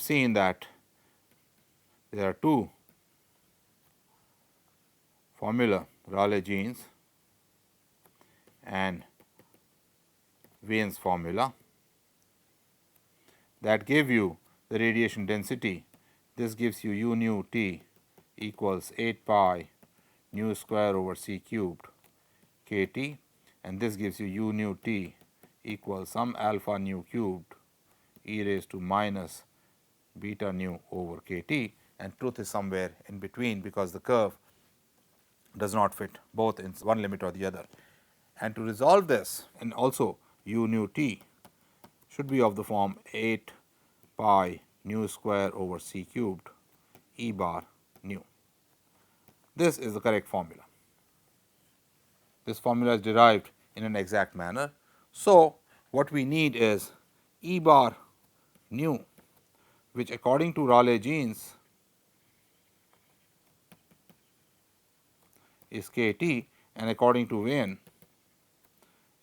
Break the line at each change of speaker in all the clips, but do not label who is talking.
seen that there are two formula, Rayleigh-Jeans and Wien's formula, that give you the radiation density. This gives you u nu T equals 8 pi nu square over c cubed k T, and this gives you u nu T equals some alpha nu cubed e raised to minus beta nu over k T, and truth is somewhere in between, because the curve does not fit both in one limit or the other. And to resolve this, and also u nu T should be of the form 8 pi nu square over c cubed e bar nu. This is the correct formula. This formula is derived in an exact manner. So, what we need is E bar nu, which according to Rayleigh-Jeans is k T, and according to Wien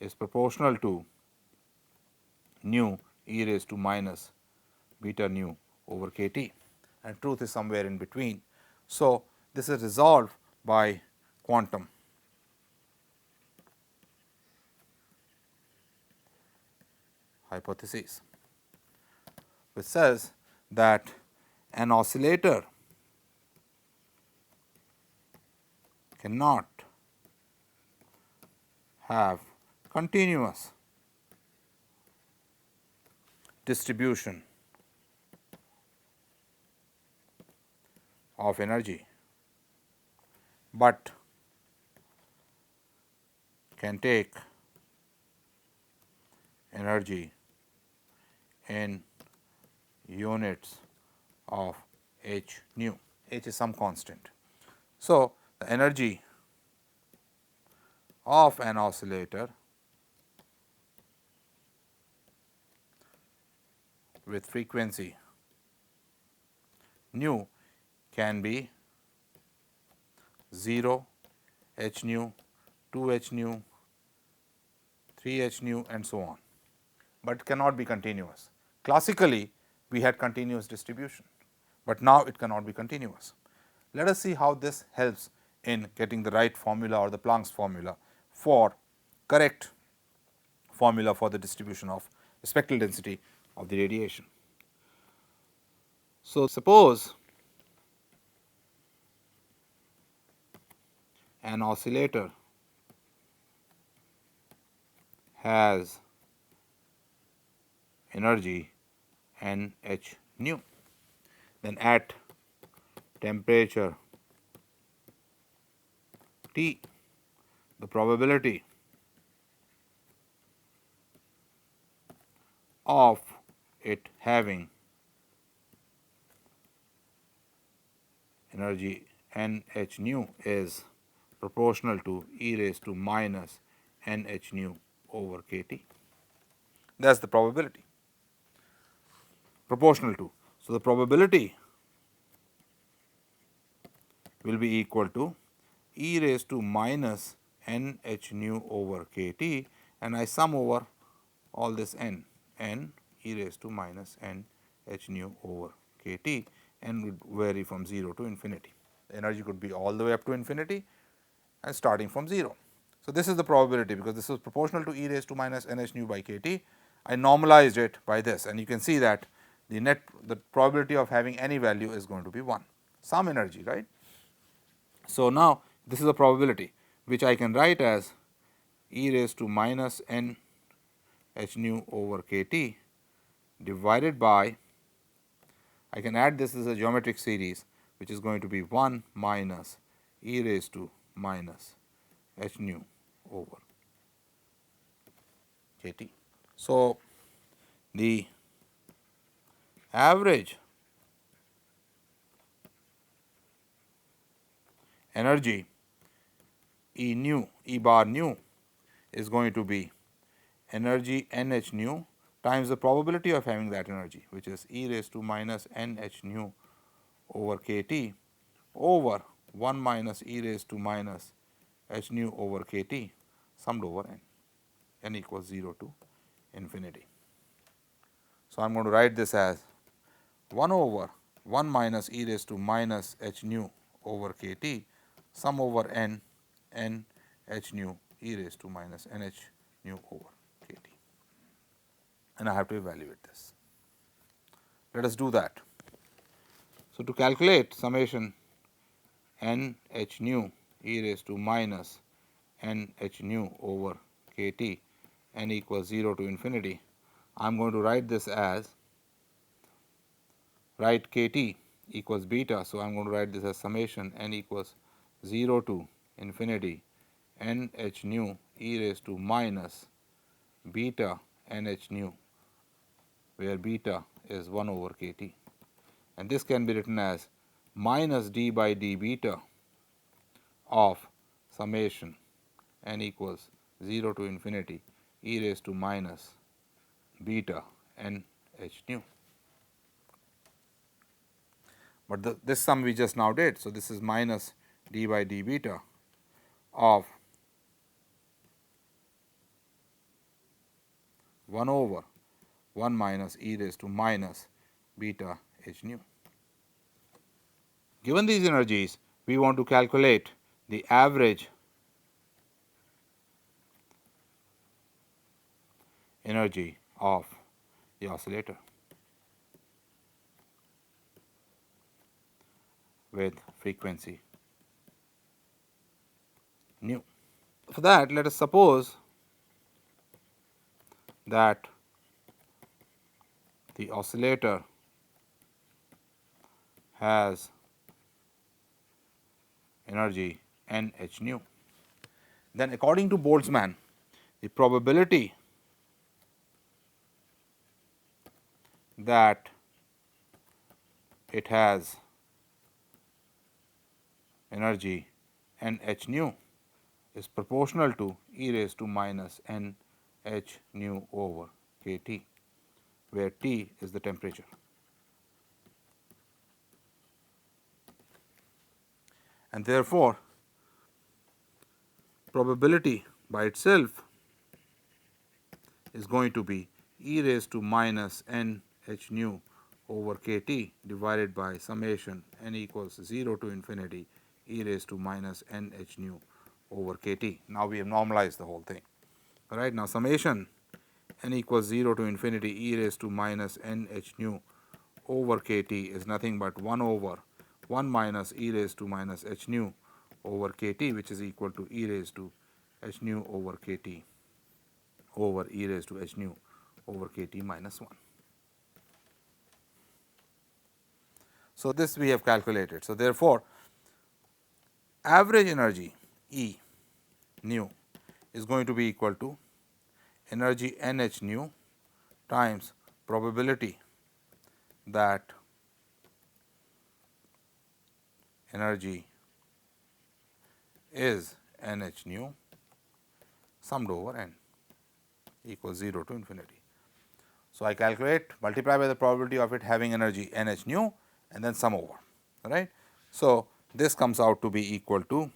is proportional to nu e raised to minus beta nu over k T, and truth is somewhere in between. So, this is resolved by quantum hypothesis, which says that an oscillator cannot have continuous distribution of energy, but can take energy in units of h nu. H is some constant. So, the energy of an oscillator with frequency nu can be 0, h nu, 2 h nu, 3 h nu, and so on, but cannot be continuous. Classically, we had continuous distribution, but now it cannot be continuous. Let us see how this helps in getting the right formula, or the Planck's formula for correct formula for the distribution of the spectral density of the radiation. So, suppose an oscillator has energy n h nu, then at temperature T, the probability of it having energy n h nu is proportional to e raised to minus n h nu over k T. That is the probability, proportional to. So, the probability will be equal to e raised to minus n h nu over k T, and I sum over all this n e raised to minus n h nu over k T, and would vary from 0 to infinity. The energy could be all the way up to infinity and starting from 0. So, this is the probability, because this is proportional to e raised to minus n h nu by k T. I normalized it by this, and you can see that the probability of having any value is going to be 1, some energy, right. So, now this is a probability which I can write as e raised to minus n h nu over k T divided by, I can add this as a geometric series, which is going to be 1 minus e raised to minus h nu over k T. So, the average energy E nu, E bar nu, is going to be energy n h nu times the probability of having that energy, which is e raised to minus n h nu over k T over 1 minus e raised to minus h nu over k T summed over n equals 0 to infinity. So, I am going to write this as 1 over 1 minus e raised to minus h nu over k t sum over n h nu e raised to minus n h nu over k t, and I have to evaluate this. Let us do that. So, to calculate summation n h nu e raised to minus n h nu over k t n equals 0 to infinity, I am going to write this as write k t equals beta. So, I am going to write this as summation n equals 0 to infinity n h nu e raised to minus beta n h nu, where beta is 1 over k t, and this can be written as minus d by d beta of summation n equals 0 to infinity e raised to minus beta n h nu. But this sum we just now did. So, this is minus d by d beta of 1 over 1 minus e raised to minus beta h nu. Given these energies, we want to calculate the average energy of the oscillator with frequency nu. For that, let us suppose that the oscillator has energy n h nu. Then, according to Boltzmann, the probability that it has energy n h nu is proportional to e raised to minus n h nu over k t, where T is the temperature. And therefore, probability by itself is going to be e raised to minus n h nu over k t divided by summation n equals 0 to infinity e raised to minus n h nu over k t. Now, we have normalized the whole thing. All right. Now, summation n equals 0 to infinity e raised to minus n h nu over k t is nothing but 1 over 1 minus e raised to minus h nu over k t, which is equal to e raised to h nu over k t over e raised to h nu over k t minus 1. So, this we have calculated. So, therefore, average energy E nu is going to be equal to energy n h nu times probability that energy is n h nu summed over n equals 0 to infinity. So, I calculate, multiply by the probability of it having energy n h nu and then sum over, right. So, this comes out to be equal to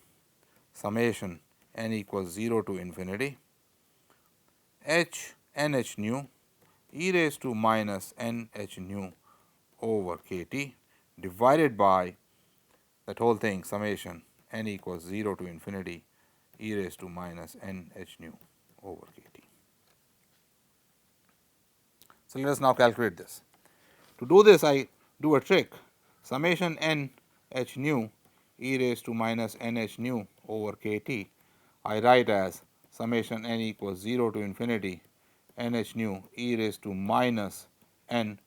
summation n equals 0 to infinity h n h nu e raised to minus n h nu over k t divided by that whole thing summation n equals 0 to infinity e raised to minus n h nu over k t. So, let us now calculate this. To do this, I do a trick. Summation n h nu e raised to minus n h nu over k t I write as summation n equals 0 to infinity n h nu e raised to minus n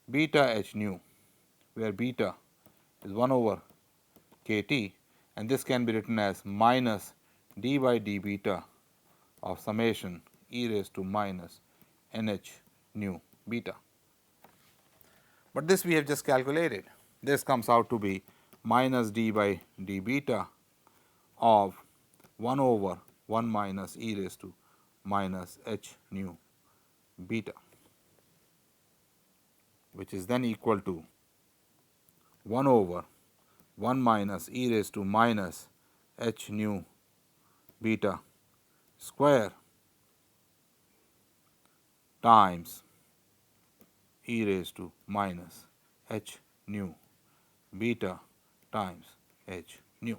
beta h nu, where beta is 1 over k t, and this can be written as minus d by d beta of summation e raised to minus n h nu beta. But this we have just calculated. This comes out to be minus d by d beta of 1 over 1 minus e raised to minus h nu beta, which is then equal to 1 over 1 minus e raised to minus h nu beta square times e raised to minus h nu beta times h nu,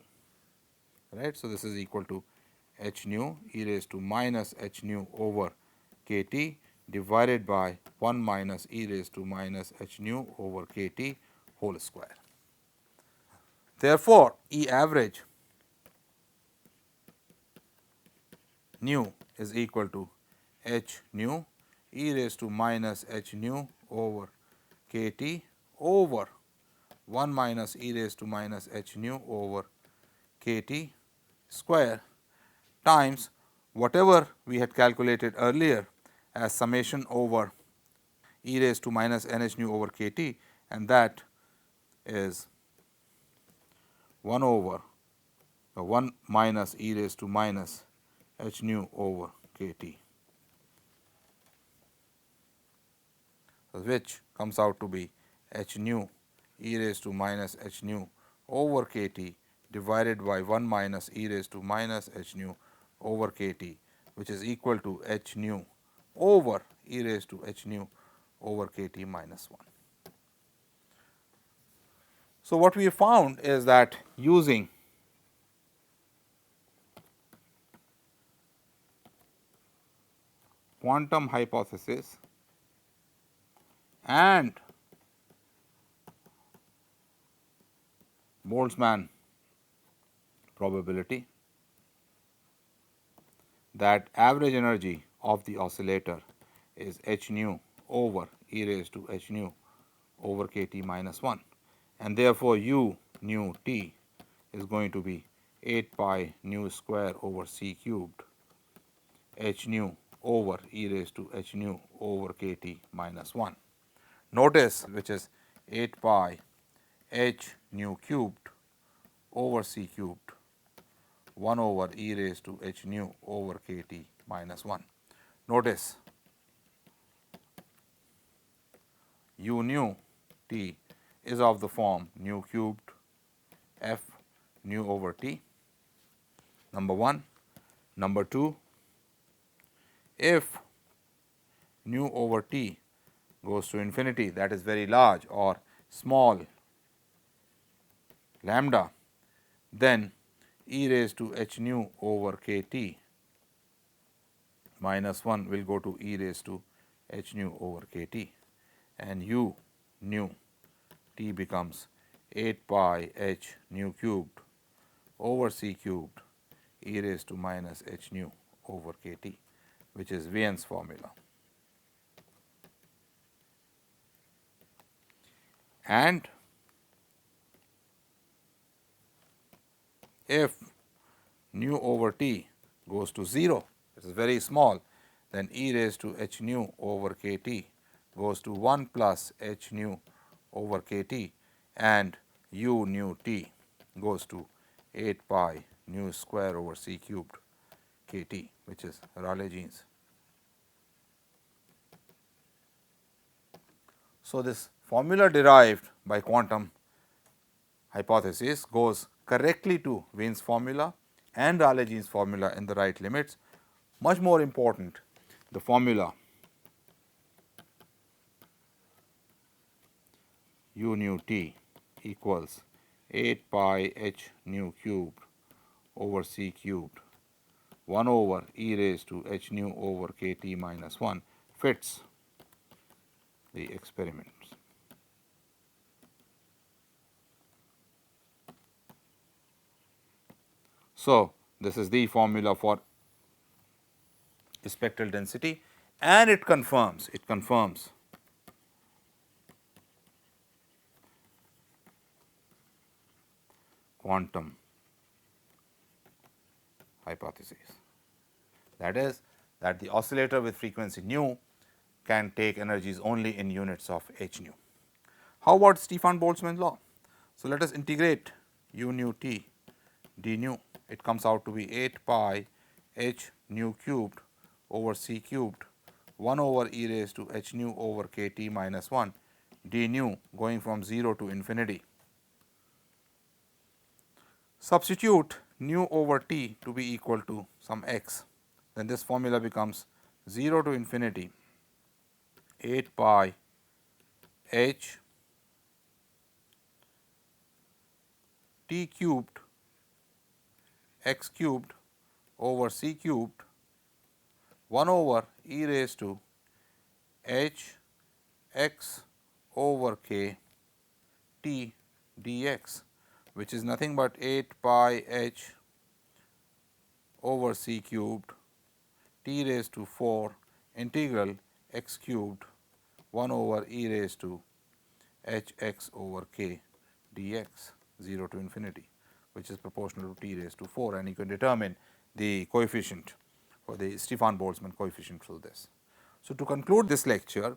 right. So, this is equal to h nu e raised to minus h nu over k t divided by 1 minus e raised to minus h nu over k t whole square. Therefore, E average nu is equal to h nu e raised to minus h nu over k t over 1 minus e raised to minus h nu over k t square times whatever we had calculated earlier as summation over e raised to minus n h nu over k t, and that is 1 over 1 minus e raised to minus h nu over k t, which comes out to be h nu e raised to minus h nu over k t divided by 1 minus e raised to minus h nu over k t, which is equal to h nu over e raised to h nu over k t minus 1. So, what we have found is that using quantum hypothesis and Boltzmann probability, that average energy of the oscillator is h nu over e raised to h nu over k t minus 1, and therefore, u nu t is going to be 8 pi nu square over c cubed h nu over e raised to h nu over k t minus 1. Notice which is 8 pi h nu cubed over c cubed 1 over e raised to h nu over k t minus 1. Notice u nu t is of the form nu cubed f nu over t, number 1. Number 2, if nu over t goes to infinity, that is very large or small lambda, then e raised to h nu over k t minus 1 will go to e raised to h nu over k t, and u nu t becomes 8 pi h nu cubed over c cubed e raised to minus h nu over k t, which is Wien's formula. And if nu over t goes to 0, it is very small, then e raised to h nu over k t goes to 1 plus h nu over k t, and u nu t goes to 8 pi nu square over c cubed k t, which is Rayleigh-Jeans. So, this formula derived by quantum hypothesis goes correctly to Wien's formula and Rayleigh-Jeans formula in the right limits. Much more important, the formula u nu t equals 8 pi h nu cubed over c cubed 1 over e raised to h nu over k t minus 1 fits the experiments. So, this is the formula for spectral density, and it confirms quantum hypothesis. That is, that the oscillator with frequency nu can take energies only in units of h nu. How about Stefan Boltzmann law? So, let us integrate u nu t d nu. It comes out to be 8 pi h nu cubed over c cubed 1 over e raised to h nu over k t minus 1 d nu going from 0 to infinity. Substitute nu over t to be equal to some x, then this formula becomes 0 to infinity 8 pi h T cubed x cubed over c cubed 1 over e raised to h x over k t dx, which is nothing but 8 pi h over c cubed t raised to 4 integral x cubed 1 over e raised to h x over k dx 0 to infinity, which is proportional to t raised to 4, and you can determine the coefficient for the Stefan Boltzmann coefficient through this. So, to conclude this lecture,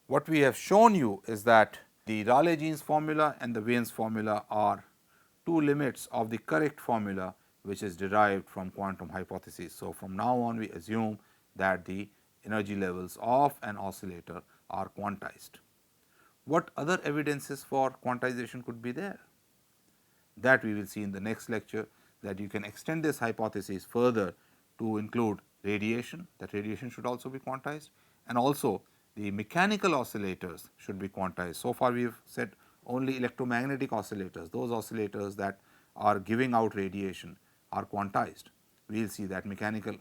what we have shown you is that the Rayleigh-Jeans formula and the Wien's formula are two limits of the correct formula which is derived from quantum hypothesis. So, from now on we assume that the energy levels of an oscillator are quantized. What other evidences for quantization could be there? That we will see in the next lecture, that you can extend this hypothesis further to include radiation, that radiation should also be quantized, and also the mechanical oscillators should be quantized. So far we have said only electromagnetic oscillators, those oscillators that are giving out radiation are quantized. We will see that mechanical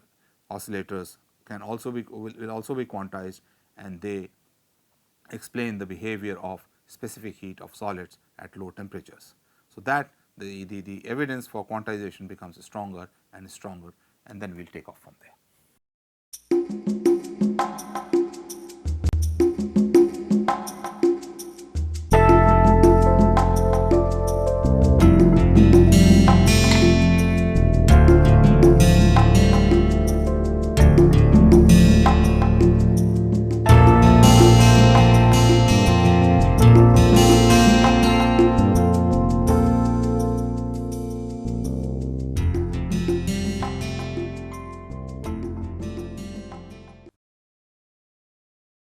oscillators can also be will also be quantized, and they explain the behavior of specific heat of solids at low temperatures. So, that the evidence for quantization becomes stronger and stronger, and then we will take off from there.